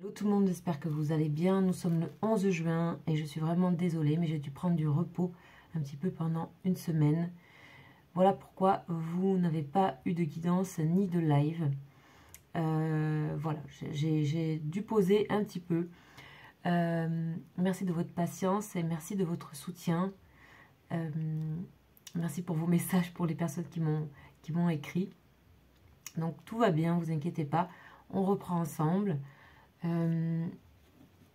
Hello tout le monde, j'espère que vous allez bien. Nous sommes le 11 juin et je suis vraiment désolée, mais j'ai dû prendre du repos un petit peu pendant une semaine. Voilà pourquoi vous n'avez pas eu de guidance ni de live. Voilà, j'ai dû poser un petit peu. Merci de votre patience et merci de votre soutien. Merci pour vos messages, pour les personnes qui m'ont écrit. Donc tout va bien, vous inquiétez pas. On reprend ensemble.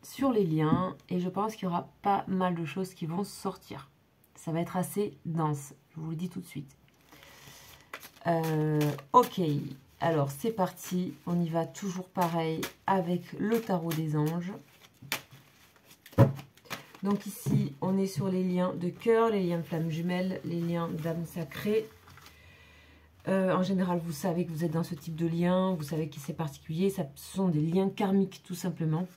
Sur les liens et je pense qu'il y aura pas mal de choses qui vont sortir. Ça va être assez dense, je vous le dis tout de suite. Ok, alors c'est parti, on y va toujours pareil avec le tarot des anges. Donc ici on est sur les liens de cœur, les liens de flammes jumelles, les liens d'âme sacrée. En général vous savez que vous êtes dans ce type de lien, vous savez que c'est particulier, ce sont des liens karmiques tout simplement.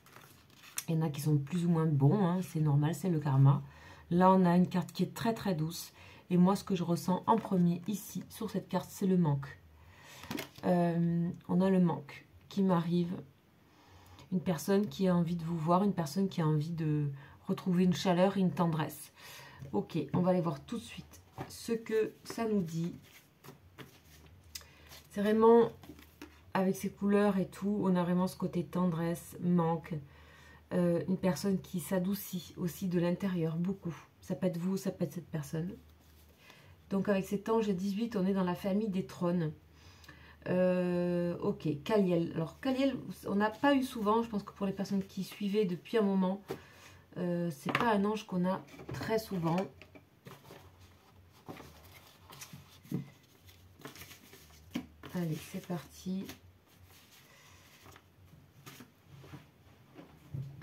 Il y en a qui sont plus ou moins bons, hein, c'est normal, c'est le karma. Là, on a une carte qui est très très douce. Et moi, ce que je ressens en premier ici, sur cette carte, c'est le manque. On a le manque qui m'arrive. Une personne qui a envie de vous voir, une personne qui a envie de retrouver une chaleur et une tendresse. Ok, on va aller voir tout de suite ce que ça nous dit. C'est vraiment, avec ces couleurs et tout, on a vraiment ce côté tendresse, manque. Une personne qui s'adoucit aussi de l'intérieur, beaucoup. Ça peut être vous, ça peut être cette personne. Donc avec cet ange 18, on est dans la famille des trônes. Ok, Kaliel. Alors Kaliel, on n'a pas eu souvent, je pense que pour les personnes qui suivaient depuis un moment, c'est pas un ange qu'on a très souvent. Allez, c'est parti.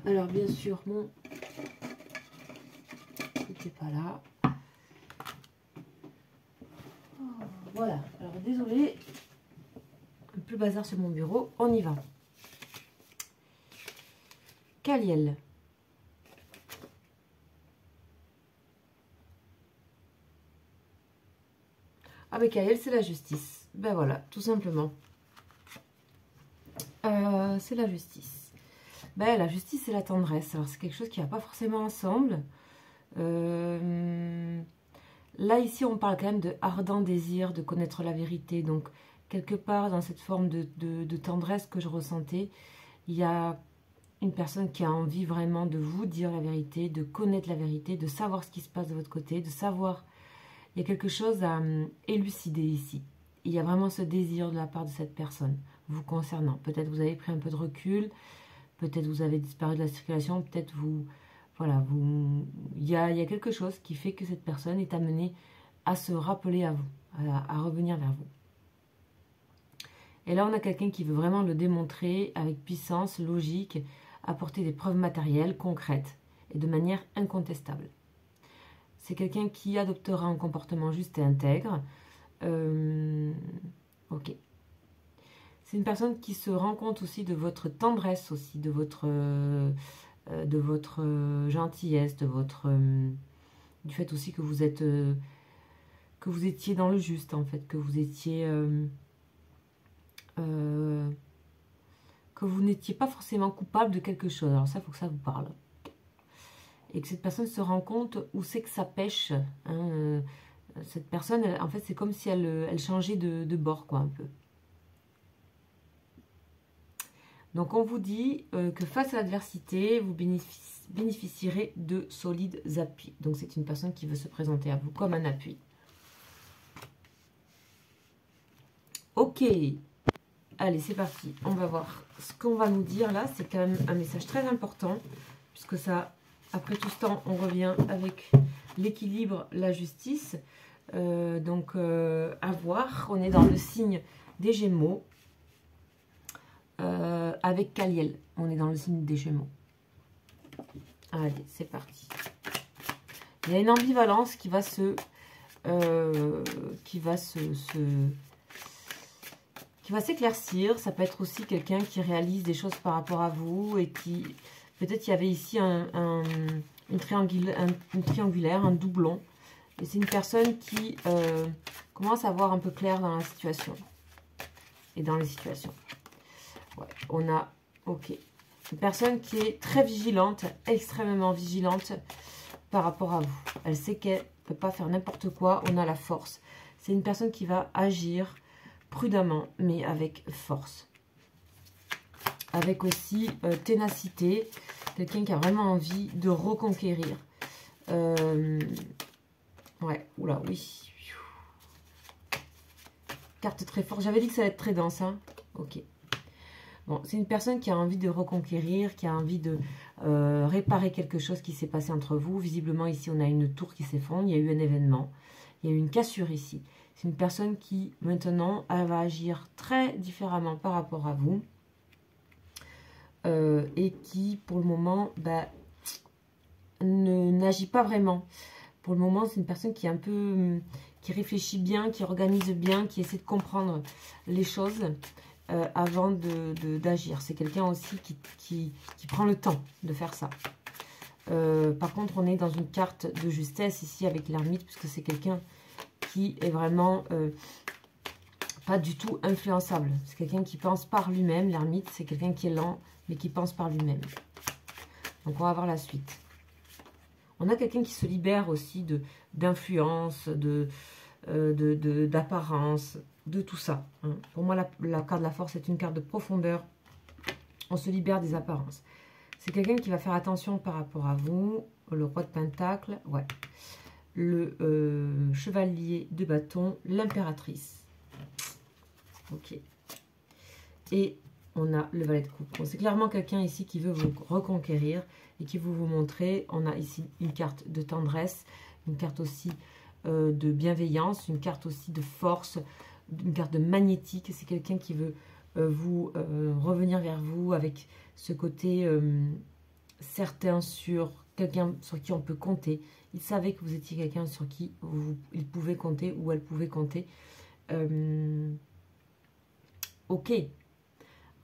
Alors bien sûr, mon n'était pas là. Oh, voilà, alors désolé, un peu bazar sur mon bureau, on y va. Kaliel. Ah mais Kaliel, c'est la justice. Ben voilà, tout simplement. C'est la justice. Ben, la justice et la tendresse, alors c'est quelque chose qui ne va pas forcément ensemble. Là, ici, on parle quand même de ardent désir de connaître la vérité. Donc, quelque part, dans cette forme de tendresse que je ressentais, il y a une personne qui a envie vraiment de vous dire la vérité, de connaître la vérité, de savoir ce qui se passe de votre côté, de savoir... Il y a quelque chose à élucider ici. Il y a vraiment ce désir de la part de cette personne, vous concernant. Peut-être vous avez pris un peu de recul, peut-être vous avez disparu de la circulation, peut-être vous... Voilà, il y a quelque chose qui fait que cette personne est amenée à se rappeler à vous, à revenir vers vous. Et là, on a quelqu'un qui veut vraiment le démontrer avec puissance, logique, apporter des preuves matérielles, concrètes et de manière incontestable. C'est quelqu'un qui adoptera un comportement juste et intègre. Ok. C'est une personne qui se rend compte aussi de votre tendresse aussi, de votre gentillesse, du fait aussi que vous êtes que vous étiez dans le juste en fait, que vous étiez que vous n'étiez pas forcément coupable de quelque chose. Alors ça, il faut que ça vous parle. Et que cette personne se rend compte où c'est que ça pêche. Hein, cette personne, en fait, c'est comme si elle changeait de bord, quoi, un peu. Donc, on vous dit que face à l'adversité, vous bénéficierez de solides appuis. Donc, c'est une personne qui veut se présenter à vous comme un appui. Ok. Allez, c'est parti. On va voir ce qu'on va nous dire là. C'est quand même un message très important, puisque ça... Après tout ce temps, on revient avec l'équilibre, la justice. Donc, à voir. On est dans le signe des Gémeaux. Avec Kaliel. On est dans le signe des Gémeaux. Allez, c'est parti. Il y a une ambivalence qui va s'éclaircir. Ça peut être aussi quelqu'un qui réalise des choses par rapport à vous et qui... Peut-être il y avait ici une triangulaire, un doublon. Et c'est une personne qui commence à voir un peu clair dans la situation. Et dans les situations. Ouais, on a... Ok. Une personne qui est très vigilante, extrêmement vigilante par rapport à vous. Elle sait qu'elle ne peut pas faire n'importe quoi, on a la force. C'est une personne qui va agir prudemment, mais avec force. Avec aussi ténacité, quelqu'un qui a vraiment envie de reconquérir. Ouais, oula, oui. Carte très forte. J'avais dit que ça allait être très dense, hein. Ok. Bon, c'est une personne qui a envie de reconquérir, qui a envie de réparer quelque chose qui s'est passé entre vous. Visiblement, ici, on a une tour qui s'effondre. Il y a eu un événement. Il y a eu une cassure ici. C'est une personne qui, maintenant, elle va agir très différemment par rapport à vous. Et qui, pour le moment, bah, n'agit pas vraiment. Pour le moment, c'est une personne qui est un peu... qui réfléchit bien, qui organise bien, qui essaie de comprendre les choses avant d'agir. C'est quelqu'un aussi qui prend le temps de faire ça. Par contre, on est dans une carte de justesse ici avec l'ermite, puisque c'est quelqu'un qui est vraiment pas du tout influençable. C'est quelqu'un qui pense par lui-même. L'ermite, c'est quelqu'un qui est lent, mais qui pense par lui-même. Donc, on va voir la suite. On a quelqu'un qui se libère aussi d'influence, d'apparence, de tout ça. Hein. Pour moi, la carte de la force est une carte de profondeur. On se libère des apparences. C'est quelqu'un qui va faire attention par rapport à vous. Le roi de Pentacle, ouais. Le chevalier de bâton, l'impératrice. Ok. Et on a le valet de coupe. Bon, c'est clairement quelqu'un ici qui veut vous reconquérir et qui veut vous montrer. On a ici une carte de tendresse, une carte aussi de bienveillance, une carte aussi de force, une carte de magnétique. C'est quelqu'un qui veut revenir vers vous avec ce côté certain sur quelqu'un sur qui on peut compter. Il savait que vous étiez quelqu'un sur qui il pouvait compter ou elle pouvait compter. Ok.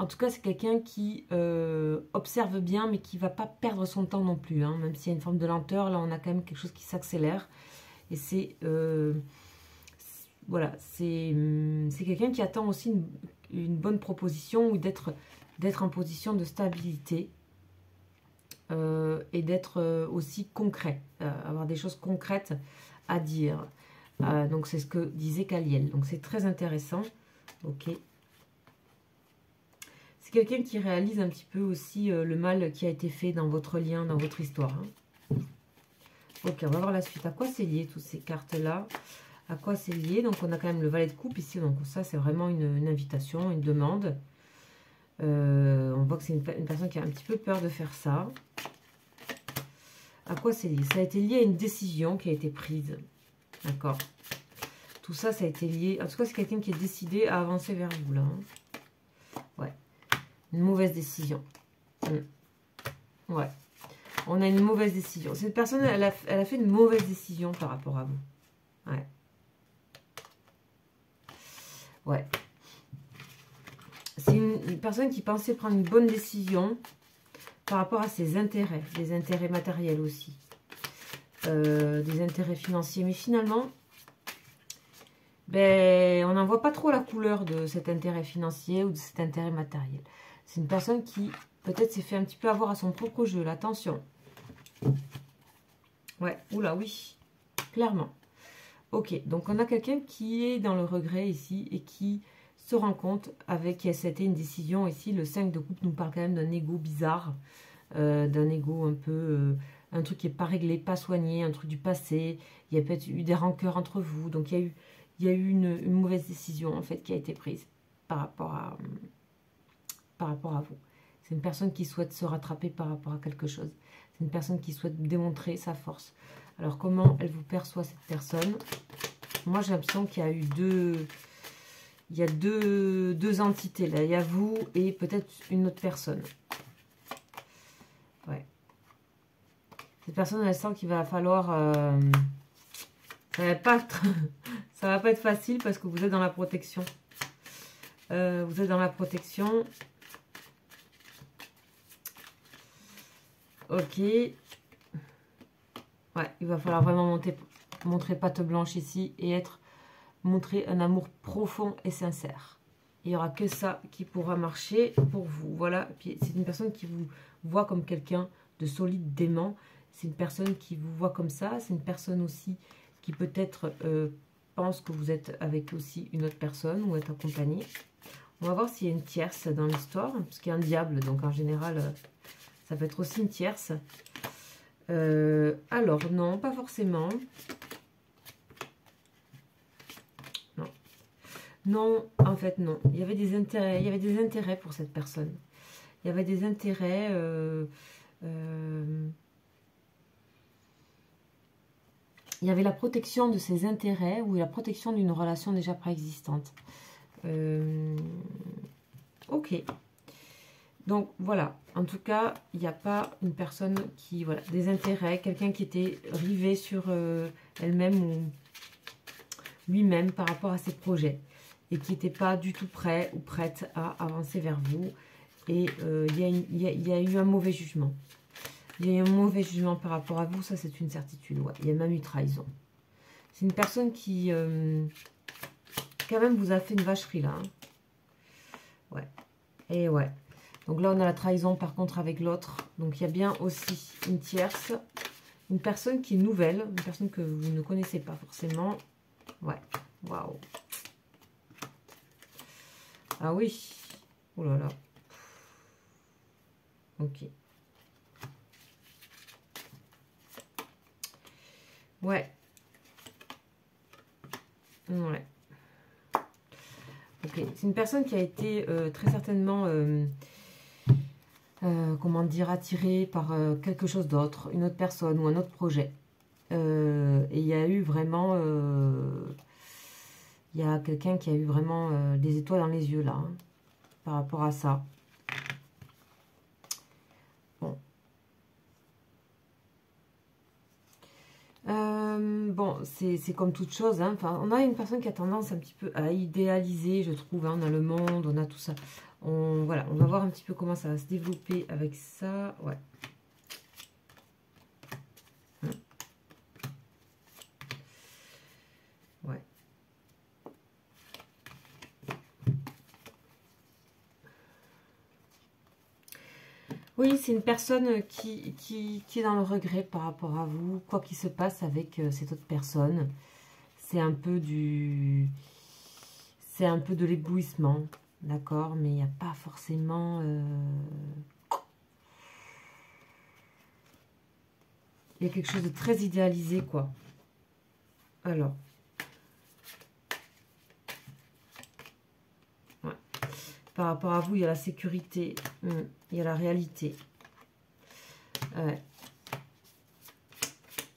En tout cas, c'est quelqu'un qui observe bien, mais qui ne va pas perdre son temps non plus. Hein. Même s'il y a une forme de lenteur, là, on a quand même quelque chose qui s'accélère. Et c'est... voilà, c'est quelqu'un qui attend aussi une bonne proposition ou d'être en position de stabilité et d'être aussi concret, avoir des choses concrètes à dire. Donc, c'est ce que disait Kaliel. Donc, c'est très intéressant. Ok. C'est quelqu'un qui réalise un petit peu aussi le mal qui a été fait dans votre lien, dans votre histoire. Hein. Ok, on va voir la suite. À quoi c'est lié, toutes ces cartes-là? À quoi c'est lié? Donc, on a quand même le valet de coupe ici. Donc, ça, c'est vraiment une invitation, une demande. On voit que c'est une personne qui a un petit peu peur de faire ça. À quoi c'est lié? Ça a été lié à une décision qui a été prise. D'accord. Tout ça, ça a été lié... En tout cas, c'est quelqu'un qui est décidé à avancer vers vous, là. Hein. Ouais. Une mauvaise décision. Ouais. On a une mauvaise décision. Cette personne, elle a fait une mauvaise décision par rapport à vous. Ouais. Ouais. C'est une personne qui pensait prendre une bonne décision par rapport à ses intérêts. Des intérêts matériels aussi. Des intérêts financiers. Mais finalement, ben, on n'en voit pas trop la couleur de cet intérêt financier ou de cet intérêt matériel. C'est une personne qui, peut-être, s'est fait un petit peu avoir à son propre jeu. Là, attention. Ouais, oula, oui. Clairement. Ok, donc on a quelqu'un qui est dans le regret ici et qui se rend compte avec, c'était une décision ici, le 5 de coupe nous parle quand même d'un ego bizarre, d'un ego un peu, un truc qui n'est pas réglé, pas soigné, un truc du passé, il y a peut-être eu des rancœurs entre vous, donc il y a eu une mauvaise décision en fait qui a été prise par rapport à vous. C'est une personne qui souhaite se rattraper par rapport à quelque chose, c'est une personne qui souhaite démontrer sa force. Alors, comment elle vous perçoit, cette personne? Moi, j'ai l'impression qu'il y a eu deux entités, là. Il y a vous et peut-être une autre personne. Ouais. Cette personne, elle sent qu'il va falloir... ça va pas être facile parce que vous êtes dans la protection. Vous êtes dans la protection. Ok. Ouais, il va falloir vraiment montrer patte blanche ici et montrer un amour profond et sincère. Il n'y aura que ça qui pourra marcher pour vous. Voilà, c'est une personne qui vous voit comme quelqu'un de solide, d'aimant. C'est une personne qui vous voit comme ça. C'est une personne aussi qui peut-être pense que vous êtes avec aussi une autre personne ou êtes accompagné. On va voir s'il y a une tierce dans l'histoire, parce qu'il y a un diable, donc en général, ça peut être aussi une tierce. Alors, non, pas forcément. Non. Non, en fait, non. Il y avait des intérêts pour cette personne. Il y avait des intérêts... il y avait la protection de ses intérêts ou la protection d'une relation déjà préexistante. Ok. Donc voilà, en tout cas, il n'y a pas une personne qui... Voilà, des intérêts, quelqu'un qui était rivé sur elle-même ou lui-même par rapport à ses projets et qui n'était pas du tout prêt ou prête à avancer vers vous. Et il y a eu un mauvais jugement. Il y a eu un mauvais jugement par rapport à vous, ça c'est une certitude. Ouais. Il y a même eu trahison. C'est une personne qui, quand même, vous a fait une vacherie là. Hein. Ouais. Et ouais. Donc là, on a la trahison par contre avec l'autre. Donc il y a bien aussi une tierce. Une personne qui est nouvelle. Une personne que vous ne connaissez pas forcément. Ouais. Waouh. Ah oui. Oh là là. Ok. Ouais. Ouais. Ok. C'est une personne qui a été très certainement, comment dire, attirée par quelque chose d'autre, une autre personne ou un autre projet. Et il y a eu vraiment... il y a quelqu'un qui a eu vraiment des étoiles dans les yeux là, hein, par rapport à ça. Bon. Bon, c'est comme toute chose. Hein. Enfin, on a une personne qui a tendance un petit peu à idéaliser, je trouve. Hein. On a le monde, on a tout ça. Voilà, on va voir un petit peu comment ça va se développer avec ça. Ouais. Ouais. Oui, c'est une personne qui est dans le regret par rapport à vous, quoi qu'il se passe avec cette autre personne. C'est un peu du... C'est un peu de l'éblouissement, d'accord? Mais il n'y a pas forcément... Il y a quelque chose de très idéalisé, quoi. Alors... Ouais. Par rapport à vous, il y a la sécurité, il y a la réalité. Ouais.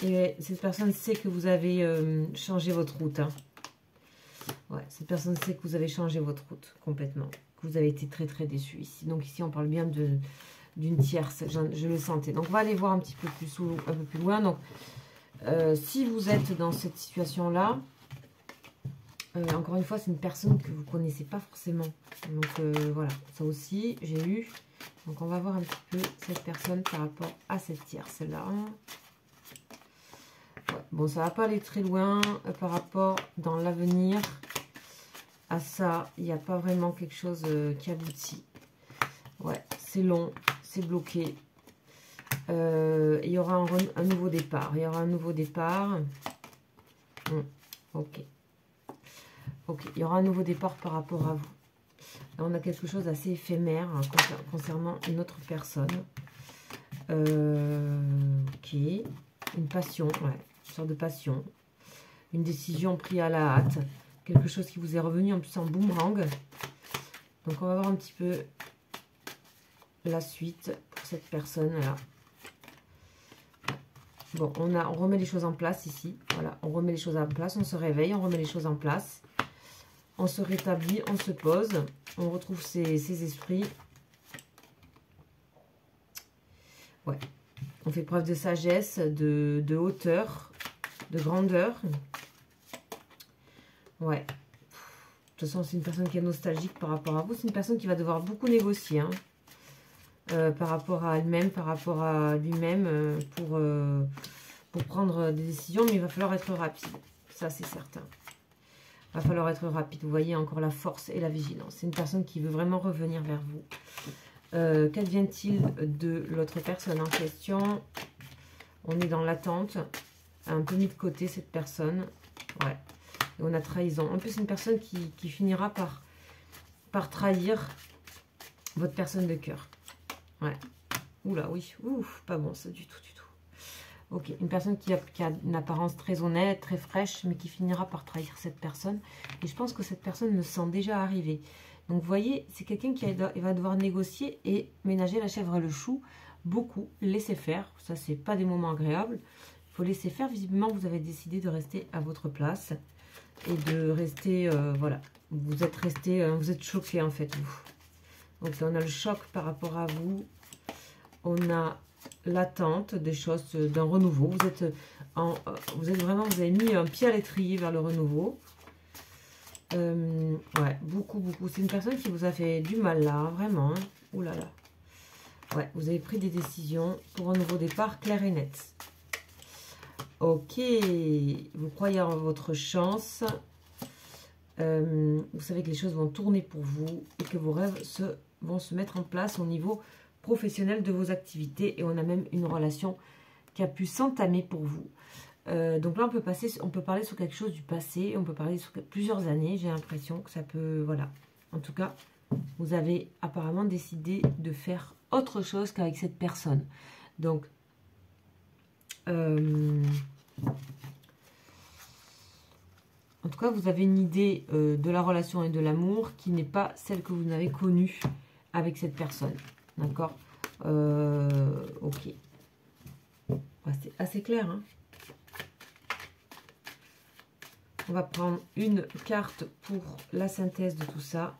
Et cette personne sait que vous avez changé votre route. Hein. Ouais, cette personne sait que vous avez changé votre route complètement. Que vous avez été très très déçu ici. Donc ici, on parle bien d'une tierce. Je le sentais. Donc on va aller voir un petit peu un peu plus loin. Donc si vous êtes dans cette situation-là, encore une fois, c'est une personne que vous ne connaissez pas forcément. Donc voilà, ça aussi, j'ai eu. Donc on va voir un petit peu cette personne par rapport à cette tierce-là. Ouais. Bon, ça ne va pas aller très loin par rapport dans l'avenir à ça. Il n'y a pas vraiment quelque chose qui aboutit. Ouais, c'est long, c'est bloqué. Il y aura un nouveau départ. Il y aura un nouveau départ. Ok. Ok, il y aura un nouveau départ par rapport à vous. Là, on a quelque chose d'assez éphémère hein, concernant une autre personne. Ok. Une passion, ouais. Une sorte de passion. Une décision prise à la hâte. Quelque chose qui vous est revenu en plus en boomerang. Donc, on va voir un petit peu la suite pour cette personne-là. Bon, on remet les choses en place ici. Voilà, on remet les choses en place. On se réveille, on remet les choses en place. On se rétablit, on se pose, on retrouve ses esprits. Ouais. On fait preuve de sagesse, de hauteur, de grandeur. Ouais. De toute façon, c'est une personne qui est nostalgique par rapport à vous. C'est une personne qui va devoir beaucoup négocier hein, par rapport à elle-même, par rapport à lui-même, pour prendre des décisions. Mais il va falloir être rapide. Ça, c'est certain. va falloir être rapide. Vous voyez encore la force et la vigilance. C'est une personne qui veut vraiment revenir vers vous. Qu'advient-il de l'autre personne en question? On est dans l'attente. Un peu mis de côté cette personne. Ouais. Et on a trahison. En plus, c'est une personne qui finira par trahir votre personne de cœur. Ouais. Oula, oui. Ouf, pas bon ça du tout, du tout. Ok, une personne qui a une apparence très honnête, très fraîche, mais qui finira par trahir cette personne. Et je pense que cette personne le sent déjà arriver. Donc, vous voyez, c'est quelqu'un qui va devoir négocier et ménager la chèvre et le chou. Beaucoup, laisser faire. Ça, c'est pas des moments agréables. Il faut laisser faire. Visiblement, vous avez décidé de rester à votre place. Et de rester, voilà. Vous êtes resté, vous êtes choqué, en fait, vous. Donc, on a le choc par rapport à vous. On a l'attente des choses, d'un renouveau. Vous avez mis un pied à l'étrier vers le renouveau. Ouais, beaucoup, beaucoup. C'est une personne qui vous a fait du mal là, vraiment. Hein. Ouh là là. Ouais, vous avez pris des décisions pour un nouveau départ clair et net. Ok, vous croyez en votre chance. Vous savez que les choses vont tourner pour vous et que vos rêves vont se mettre en place au niveau professionnel de vos activités. Et on a même une relation qui a pu s'entamer pour vous. Donc là, on peut parler sur quelque chose du passé, on peut parler sur plusieurs années, j'ai l'impression que ça peut, voilà. En tout cas, vous avez apparemment décidé de faire autre chose qu'avec cette personne. Donc, en tout cas, vous avez une idée de la relation et de l'amour qui n'est pas celle que vous n'avez connue avec cette personne. D'accord? Ok. Ouais, c'est assez clair, hein? On va prendre une carte pour la synthèse de tout ça.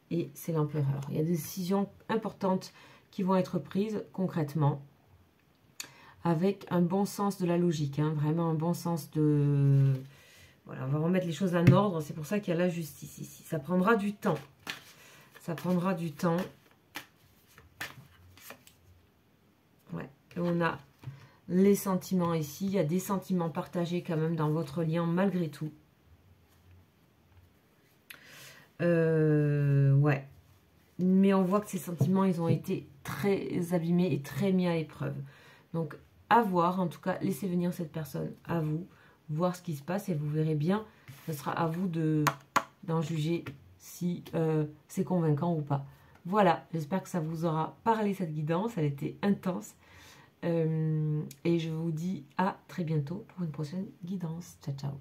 Et c'est l'empereur. Il y a des décisions importantes qui vont être prises concrètement. Avec un bon sens de la logique. Hein, vraiment un bon sens de... Voilà, on va remettre les choses en ordre. C'est pour ça qu'il y a la justice ici. Ça prendra du temps. Ça prendra du temps. Ouais. Et on a les sentiments ici. Il y a des sentiments partagés quand même dans votre lien malgré tout. Ouais. Mais on voit que ces sentiments, ils ont été très abîmés et très mis à l'épreuve. Donc, à voir. En tout cas, laissez venir cette personne à vous. Voir ce qui se passe et vous verrez bien. Ce sera à vous d'en juger si c'est convaincant ou pas. Voilà. J'espère que ça vous aura parlé cette guidance. Elle était intense. Et je vous dis à très bientôt pour une prochaine guidance. Ciao, ciao.